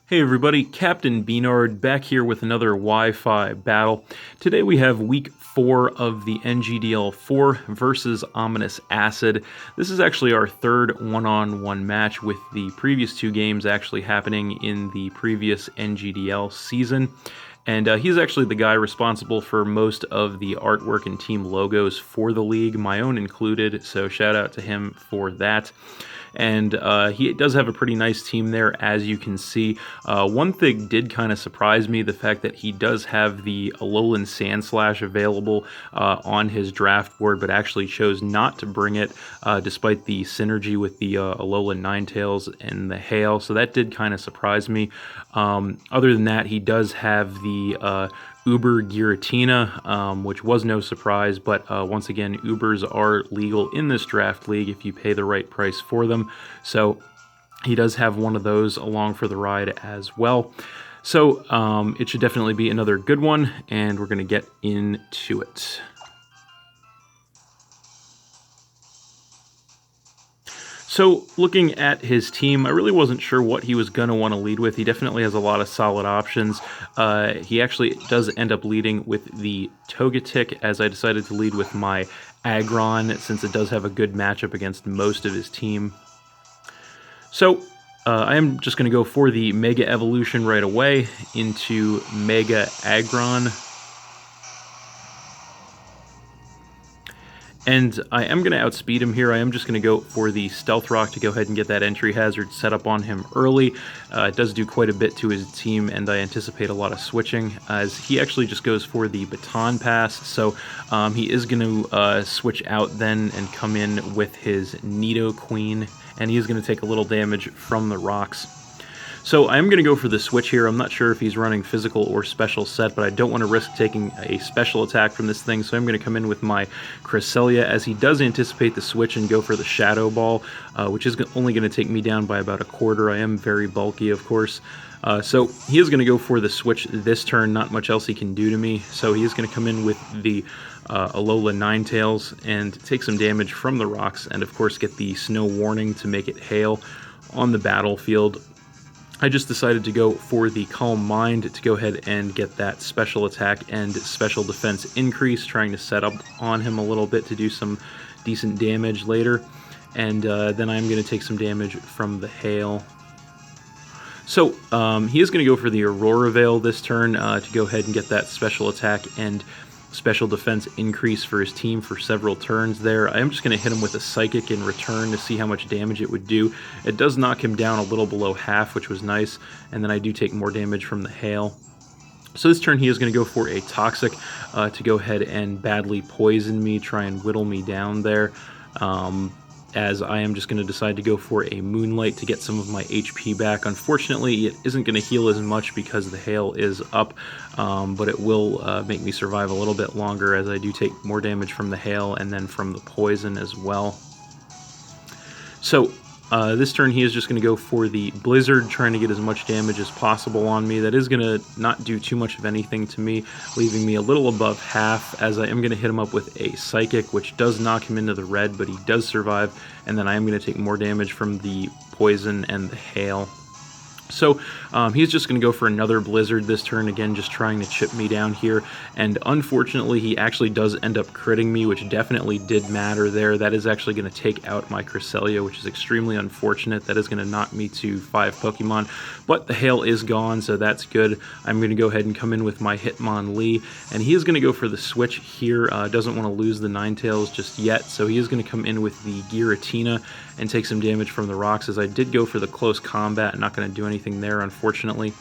Hey everybody, Captain B-Nard back here with another Wi-Fi battle. Today we have week 4 of the NGDL4 versus OminousAcid. This is actually our third one-on-one match, with the previous two games actually happening in the previous NGDL season. And he's actually the guy responsible for most of the artwork and team logos for the league, my own included, so shout out to him for that. And he does have a pretty nice team there, as you can see. One thing did kind of surprise me, the fact that he does have the Alolan Sandslash available on his draft board, but actually chose not to bring it, despite the synergy with the Alolan Ninetales and the Hail, so that did kind of surprise me. Other than that, he does have the Uber Giratina, which was no surprise, but once again, Ubers are legal in this draft league if you pay the right price for them, so he does have one of those along for the ride as well. So it should definitely be another good one, and we're going to get into it. So, looking at his team, I really wasn't sure what he was going to want to lead with. He definitely has a lot of solid options. He actually does end up leading with the Togetic, as I decided to lead with my Aggron, since it does have a good matchup against most of his team. So, I am just going to go for the Mega Evolution right away into Mega Aggron. And I am going to outspeed him here. I am just going to go for the Stealth Rock to go ahead and get that entry hazard set up on him early. It does do quite a bit to his team, and I anticipate a lot of switching, as he actually just goes for the Baton Pass. So he is going to switch out then and come in with his Nidoqueen, and he is going to take a little damage from the rocks. So I am going to go for the switch here. I'm not sure if he's running physical or special set, but I don't want to risk taking a special attack from this thing, so I'm going to come in with my Cresselia, as he does anticipate the switch and go for the Shadow Ball, which is only going to take me down by about a quarter. I am very bulky, of course. So he is going to go for the switch this turn. Not much else he can do to me, so he is going to come in with the Alolan Ninetales and take some damage from the rocks, and of course get the Snow Warning to make it hail on the battlefield. I just decided to go for the Calm Mind to go ahead and get that special attack and special defense increase, trying to set up on him a little bit to do some decent damage later. And then I'm going to take some damage from the Hail. So he is going to go for the Aurora Veil this turn to go ahead and get that special attack and special defense increase for his team for several turns there. I am just going to hit him with a Psychic in return to see how much damage it would do. It does knock him down a little below half, which was nice, and then I do take more damage from the Hail. So this turn he is going to go for a Toxic to go ahead and badly poison me, try and whittle me down there. As I am just going to decide to go for a Moonlight to get some of my HP back. Unfortunately, it isn't going to heal as much because the Hail is up, but it will make me survive a little bit longer, as I do take more damage from the Hail and then from the poison as well. So this turn he is just going to go for the Blizzard, trying to get as much damage as possible on me. That is going to not do too much of anything to me, leaving me a little above half, as I am going to hit him up with a Psychic, which does knock him into the red, but he does survive, and then I am going to take more damage from the poison and the Hail. So he's just going to go for another Blizzard this turn, again just trying to chip me down here, and unfortunately he actually does end up critting me, which definitely did matter there. That is actually going to take out my Cresselia, which is extremely unfortunate. That is going to knock me to 5 Pokemon, but the Hail is gone, so that's good. I'm going to go ahead and come in with my Hitmonlee, and he is going to go for the switch here. Doesn't want to lose the Ninetales just yet, so he is going to come in with the Giratina and take some damage from the rocks, as I did go for the close combat. Not going to do anything there, unfortunately.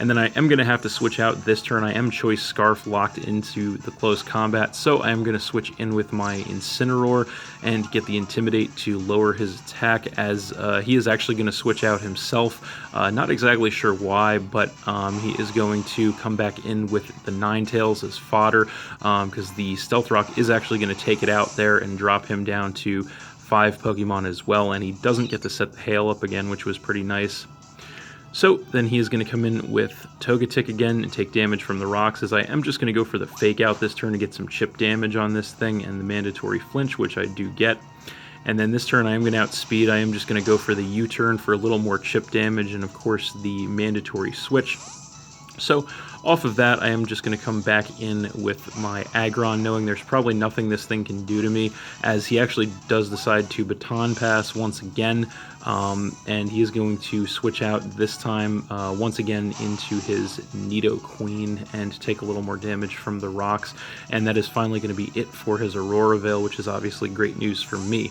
And then I am going to have to switch out this turn. I am Choice Scarf locked into the close combat, so I am going to switch in with my Incineroar and get the Intimidate to lower his attack, as he is actually going to switch out himself. Not exactly sure why, but he is going to come back in with the Ninetales as fodder, because the Stealth Rock is actually going to take it out there and drop him down to 5 Pokemon as well, and he doesn't get to set the Hail up again, which was pretty nice. So then he is going to come in with Togetic again and take damage from the rocks, as I am just going to go for the Fake Out this turn to get some chip damage on this thing and the mandatory flinch, which I do get. And then this turn I am going to outspeed. I am just going to go for the U-turn for a little more chip damage and of course the mandatory switch. So off of that, I am just going to come back in with my Aggron, knowing there's probably nothing this thing can do to me, as he actually does decide to Baton Pass once again, and he is going to switch out this time once again into his Nidoqueen and take a little more damage from the rocks, and that is finally going to be it for his Aurora Veil, which is obviously great news for me.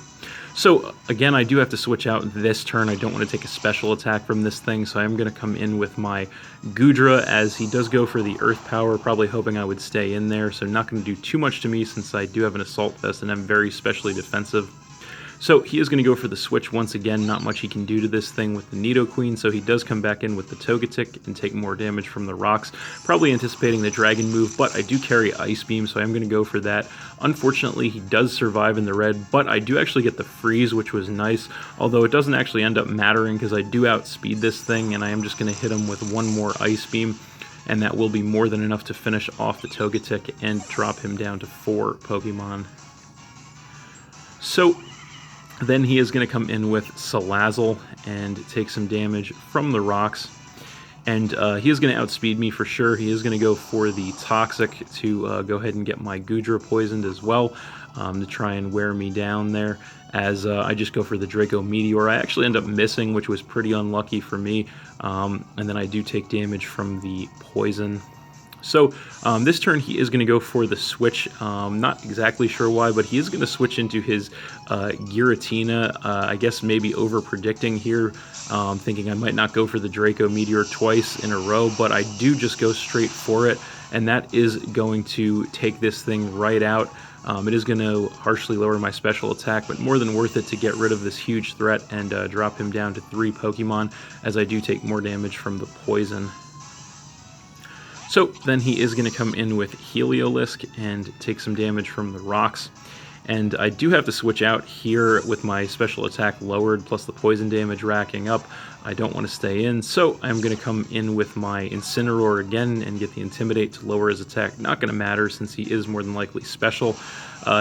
So again, I do have to switch out this turn. I don't want to take a special attack from this thing, so I'm going to come in with my Goodra, as he does go for the Earth Power, probably hoping I would stay in there, so not going to do too much to me since I do have an Assault Vest and I'm very specially defensive. So he is going to go for the switch once again. Not much he can do to this thing with the Nidoqueen, so he does come back in with the Togetic and take more damage from the rocks, probably anticipating the Dragon move, but I do carry Ice Beam, so I'm going to go for that. Unfortunately, he does survive in the red, but I do actually get the freeze, which was nice, although it doesn't actually end up mattering because I do outspeed this thing, and I am just going to hit him with one more Ice Beam, and that will be more than enough to finish off the Togetic and drop him down to 4 Pokemon. So then he is going to come in with Salazzle and take some damage from the rocks. And he is going to outspeed me for sure. He is going to go for the Toxic to go ahead and get my Goodra poisoned as well, to try and wear me down there, as I just go for the Draco Meteor. I actually end up missing, which was pretty unlucky for me, and then I do take damage from the poison. So this turn he is going to go for the switch. Not exactly sure why, but he is going to switch into his Giratina. I guess maybe over-predicting here, thinking I might not go for the Draco Meteor twice in a row, but I do just go straight for it, and that is going to take this thing right out. It is going to harshly lower my special attack, but more than worth it to get rid of this huge threat and drop him down to 3 Pokemon, as I do take more damage from the poison. So then he is going to come in with Heliolisk and take some damage from the rocks. And I do have to switch out here with my special attack lowered, plus the poison damage racking up. I don't want to stay in, so I'm going to come in with my Incineroar again and get the Intimidate to lower his attack. Not going to matter since he is more than likely special.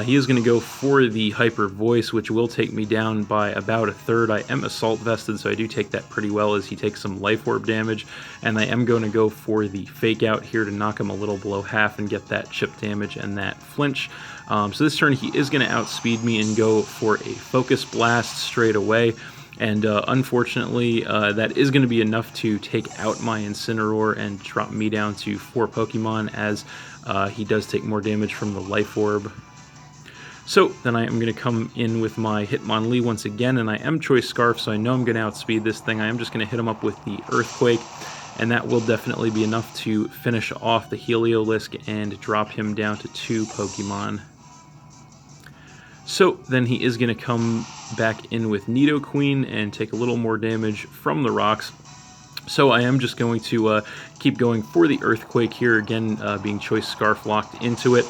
He is going to go for the Hyper Voice, which will take me down by about 1/3. I am Assault Vested, so I do take that pretty well as he takes some Life Orb damage. And I am going to go for the Fake Out here to knock him a little below half and get that chip damage and that flinch. So this turn he is going to outspeed me and go for a Focus Blast straight away. And unfortunately, that is going to be enough to take out my Incineroar and drop me down to 4 Pokemon, as he does take more damage from the Life Orb. So then I am going to come in with my Hitmonlee once again, and I am Choice Scarf, so I know I'm going to outspeed this thing. I am just going to hit him up with the Earthquake, and that will definitely be enough to finish off the Heliolisk and drop him down to 2 Pokemon. So then he is going to come back in with Nidoqueen and take a little more damage from the rocks. So I am just going to keep going for the Earthquake here, again being Choice Scarf locked into it.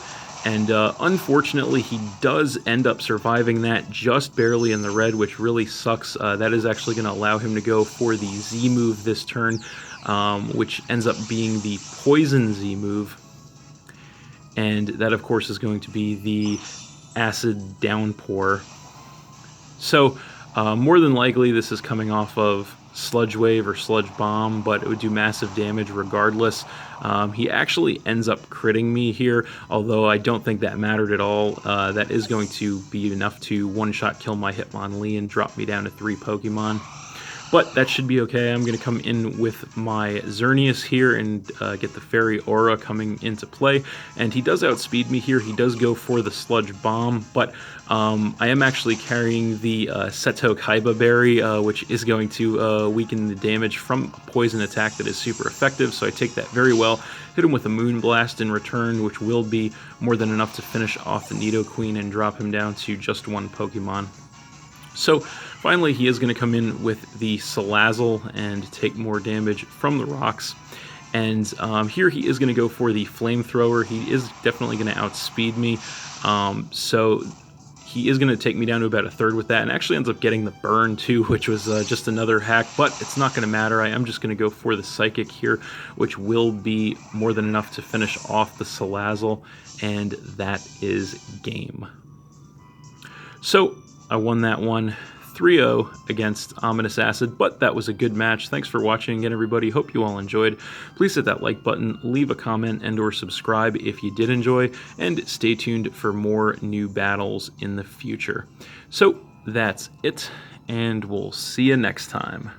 And unfortunately, he does end up surviving that just barely in the red, which really sucks. That is actually going to allow him to go for the Z move this turn, which ends up being the Poison Z move. And that, of course, is going to be the Acid Downpour. So more than likely, this is coming off of Sludge Wave or Sludge Bomb, but it would do massive damage regardless. He actually ends up critting me here, although I don't think that mattered at all. That is going to be enough to one-shot kill my Hitmonlee and drop me down to 3 Pokemon. But that should be okay. I'm going to come in with my Xerneas here and get the Fairy Aura coming into play. And he does outspeed me here. He does go for the Sludge Bomb, but I am actually carrying the Seto Kaiba Berry, which is going to weaken the damage from a poison attack that is super effective. So I take that very well, hit him with a Moonblast in return, which will be more than enough to finish off the Nidoqueen and drop him down to just 1 Pokemon. So finally, he is going to come in with the Salazzle and take more damage from the rocks. And here he is going to go for the Flamethrower. He is definitely going to outspeed me. So he is going to take me down to about 1/3 with that, and actually ends up getting the burn too, which was just another hack, but it's not going to matter. I am just going to go for the Psychic here, which will be more than enough to finish off the Salazzle, and that is game. So I won that one 3-0 against OminousAcid, but that was a good match. Thanks for watching again, everybody. Hope you all enjoyed. Please hit that like button, leave a comment, and or subscribe if you did enjoy, and stay tuned for more new battles in the future. So that's it, and we'll see you next time.